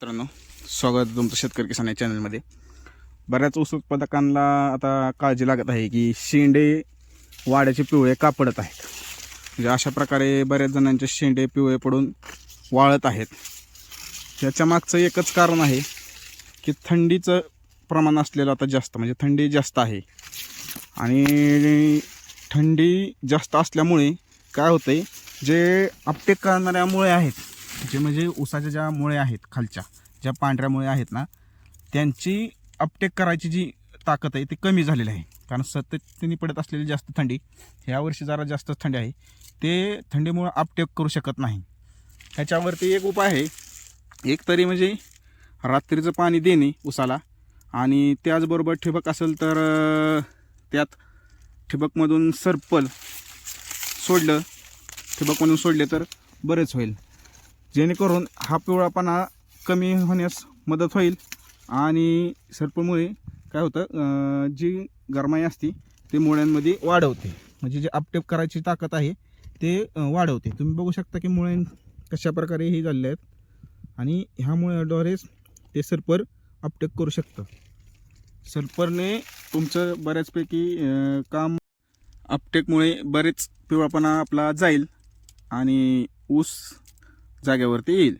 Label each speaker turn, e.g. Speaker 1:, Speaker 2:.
Speaker 1: मित्रांनो, स्वागत आहे तुमचं शेतकरी किसान या चॅनलमध्ये. बऱ्याच ऊस उत्पादकांना आता काळजी लागत आहे की शेंडे वाड्याचे पिवळे का पडत आहेत. म्हणजे अशा प्रकारे बऱ्याच जणांचे शेंडे पिवळे पडून वाळत आहेत. याच्या मागचं एकच कारण आहे की थंडीचं प्रमाण असलेलं आता जास्त, म्हणजे थंडी जास्त आहे. आणि थंडी जास्त असल्यामुळे काय होतं आहे, जे अपटेक करणाऱ्या मुळे आहेत, जे म्हणजे ऊसाच्या ज्या मुळे आहेत, खालच्या ज्या पांढऱ्या मुळे आहेत ना, त्यांची अपटेक करायची जी ताकद आहे ती कमी झालेली आहे. कारण सततने पडत असलेली जास्त थंडी, ह्या वर्षी जरा जास्त थंडी आहे, ते थंडीमुळे अपटेक करू शकत नाही. ह्याच्यावरती एक उपाय आहे, एक तरी म्हणजे रात्रीचं पाणी देणे ऊसाला, आणि त्याचबरोबर ठिबक असेल तर त्यात ठिबकमधून सरपल सोडलं, ठिबकमधून सोडले तर बरेच होईल, जेणेकरून हा पिवळापणा कमी होण्यास मदत होईल. आणि सरपळमुळे काय होतं, जी गरमाई असते ते मुळ्यांमध्ये वाढवते, म्हणजे जे अपटेक करायची ताकद आहे ते वाढवते. तुम्ही बघू शकता की मुळे कशा प्रकारे हे झालेले आहेत, आणि ह्या मुळ्याद्वारेच ते सरपर अपटेक करू शकतं. सरपरने तुमचं बऱ्याचपैकी काम, अपटेकमुळे बरेच पिवळापणा आपला जाईल आणि ऊस जागेवरती येईल.